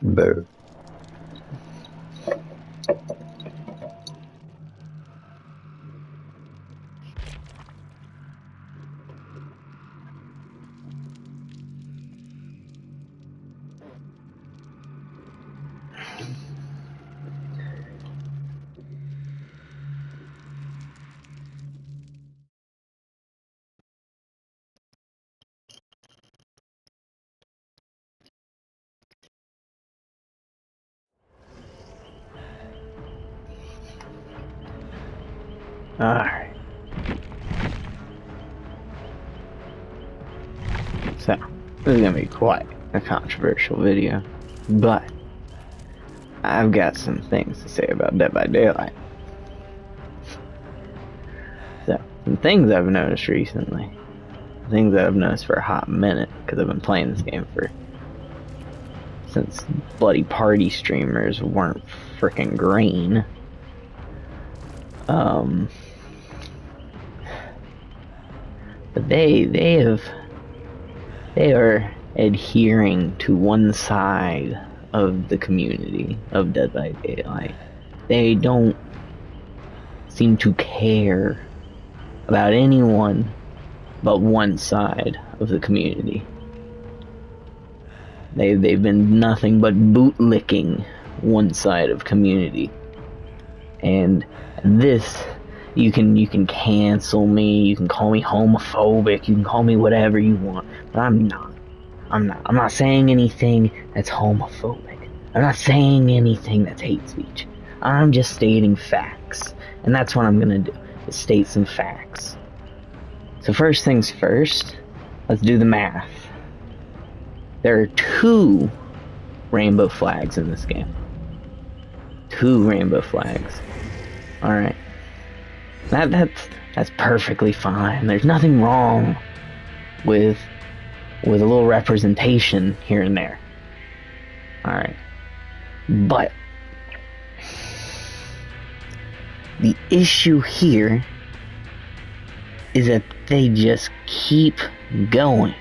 Boo. Alright. So, this is gonna be quite a controversial video, but I've got some things to say about Dead by Daylight. So, some things I've noticed recently, things that I've noticed for a hot minute, because I've been playing this game since bloody party streamers weren't freaking green. But they are adhering to one side of the community of Dead by Daylight. They don't seem to care about anyone but one side of the community. They've been nothing but bootlicking one side of community. And this, you can cancel me, you can call me homophobic, you can call me whatever you want, but I'm not saying anything that's homophobic. I'm not saying anything that's hate speech. I'm just stating facts. And that's what I'm gonna do, is state some facts. So first things first, let's do the math. There are 2 rainbow flags in this game. 2 rainbow flags. Alright. That's perfectly fine. There's nothing wrong with a little representation here and there. Alright. But the issue here is that they just keep going.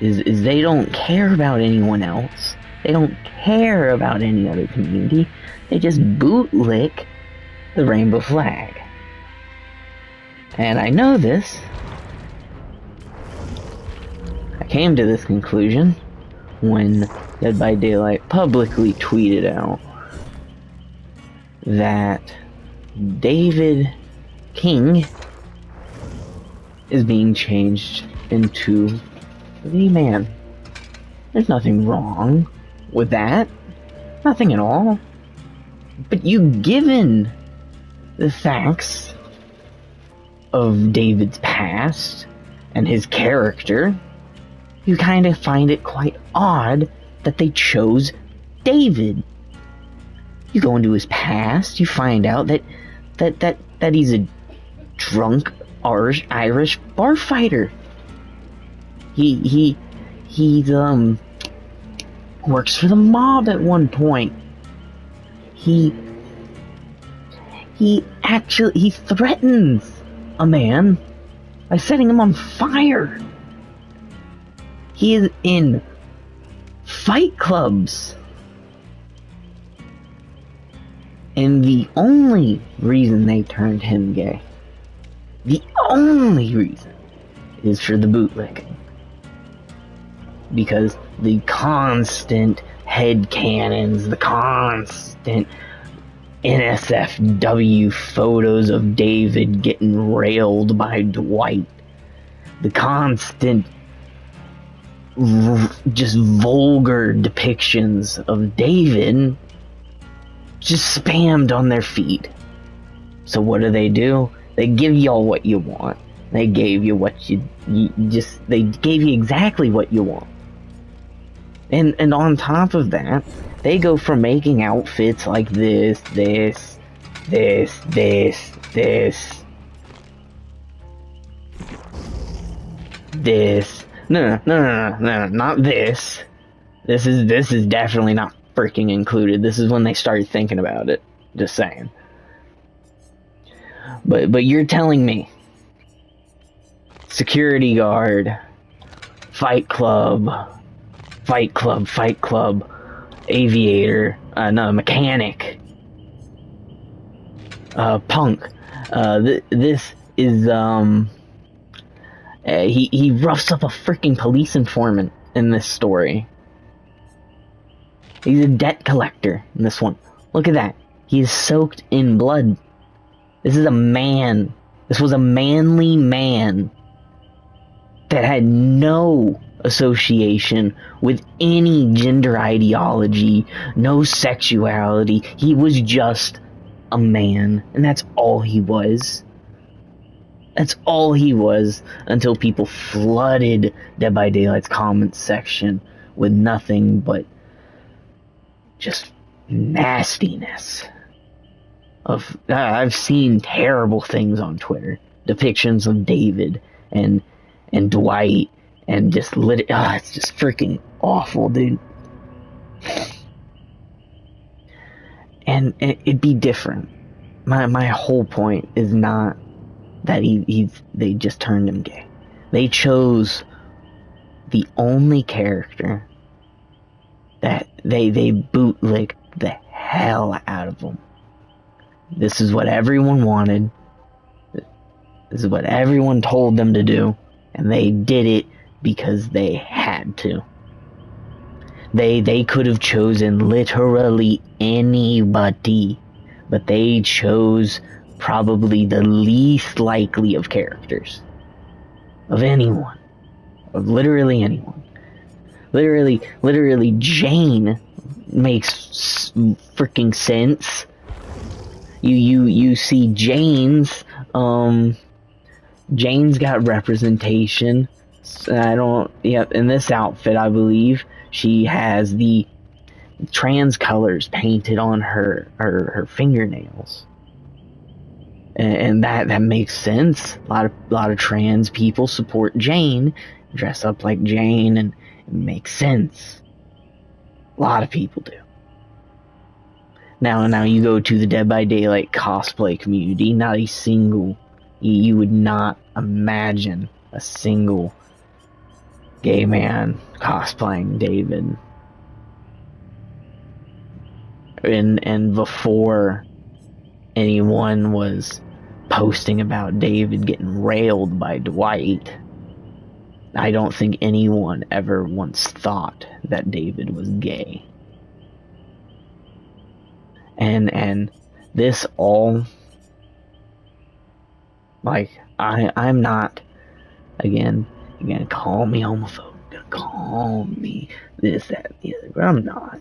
Is they don't care about anyone else. They don't care about any other community. They just bootlick the rainbow flag. And I know this. I came to this conclusion when Dead by Daylight publicly tweeted out that David King is being changed into the man. There's nothing wrong with that. Nothing at all. But given the facts of David's past and his character, you kind of find it quite odd that they chose David. You go into his past, you find out that he's a drunk Irish bar fighter. He works for the mob at one point. He threatens a man by setting him on fire. He is in fight clubs. And the only reason they turned him gay, the only reason, is for the bootlegging. Because the constant headcanons, the constant NSFW photos of David getting railed by Dwight, the constant just vulgar depictions of David just spammed on their feed. So what do? They give y'all what you want. They gave you what they gave you exactly what you want. And on top of that, they go from making outfits like this, this. No, not this. This is definitely not freaking included. This is when they started thinking about it. Just saying. But you're telling me security guard, fight club, aviator, no, mechanic, punk. This is he roughs up a freaking police informant in this story. He's a debt collector in this one. Look at that. He is soaked in blood. This is a man. This was a manly man that had no association with any gender ideology, no sexuality. He was just a man, and that's all he was. That's all he was until people flooded Dead by Daylight's comments section with nothing but just nastiness. I've seen terrible things on Twitter, depictions of David and Dwight, and just it's just freaking awful, dude. And it'd be different. My whole point is not that they just turned him gay. They chose the only character that they bootlicked the hell out of him. This is what everyone wanted. This is what everyone told them to do, and they did it because they had to. They could have chosen literally anybody, but they chose probably the least likely of characters. Of anyone. Of literally anyone. Literally Jane makes freaking sense. You see Jane's got representation. In this outfit, I believe she has the trans colors painted on her fingernails. And that makes sense. A lot of trans people support Jane, dress up like Jane, and it makes sense. A lot of people do. Now you go to the Dead by Daylight cosplay community, not a single, you would not imagine a single gay man cosplaying David. And before anyone was posting about David getting railed by Dwight, I don't think anyone ever once thought that David was gay. And this all, like, I'm not, again, you're gonna call me homophobic, you're gonna call me this, that, the other, but I'm not.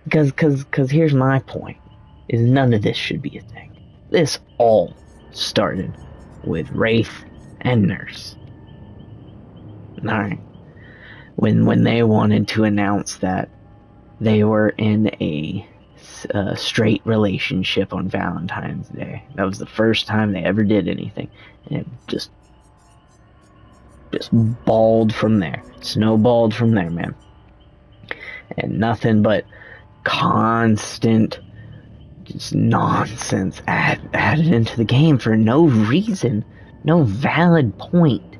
Because here's my point, is none of this should be a thing. This all started with Wraith and Nurse. Alright. When they wanted to announce that they were in a straight relationship on Valentine's Day. That was the first time they ever did anything. And it just balled from there. Snowballed from there, man. And nothing but constant just nonsense added into the game for no reason. No valid point.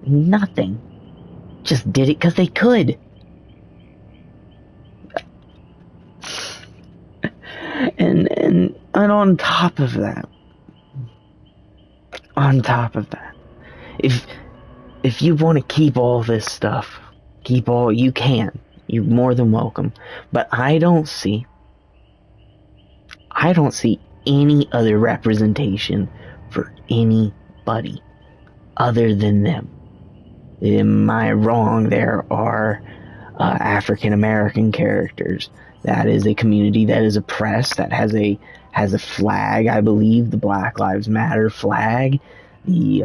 Nothing. Just did it because they could. And on top of that, if you want to keep all this stuff, you can. You're more than welcome. But I don't see any other representation for anybody other than them. Am I wrong? There are African American characters. That is a community that is oppressed, that has a flag, I believe, the Black Lives Matter flag, the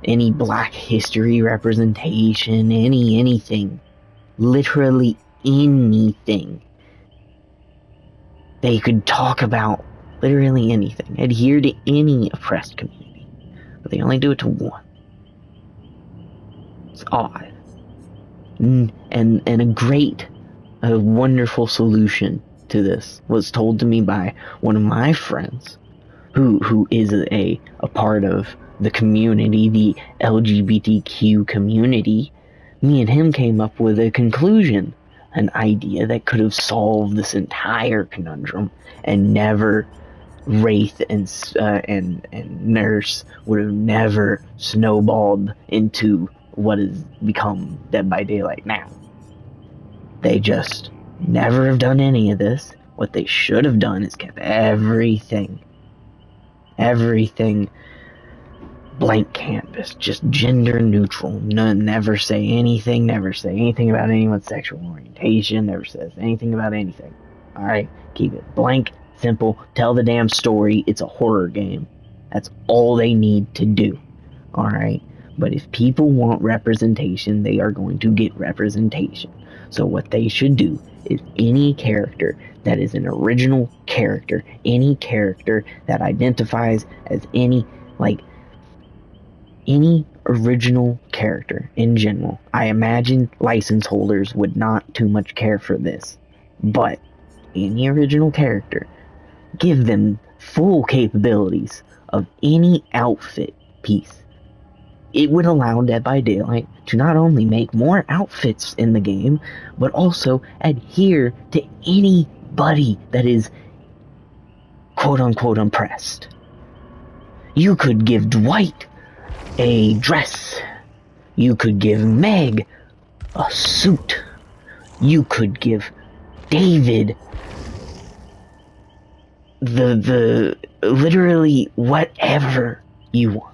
any Black history representation, anything, literally anything. They could talk about literally anything, adhere to any oppressed community, but they only do it to one. It's odd. And a wonderful solution to this was told to me by one of my friends who is a part of the community, the LGBTQ community. Me and him came up with a conclusion, an idea that could have solved this entire conundrum, and never Wraith and Nurse would have never snowballed into what has become Dead by Daylight now. They just never have done any of this. What they should have done is kept everything blank canvas, just gender neutral. Never say anything about anyone's sexual orientation, never says anything about anything. Alright, keep it blank, simple, tell the damn story. It's a horror game. That's all they need to do. Alright? But if people want representation, they are going to get representation. So what they should do is any character that is an original character, any character that identifies as any original character in general. I imagine license holders would not too much care for this, but any original character, give them full capabilities of any outfit piece. It would allow Dead by Daylight to not only make more outfits in the game, but also adhere to anybody that is quote-unquote impressed. You could give Dwight a dress. You could give Meg a suit. You could give David the literally whatever you want.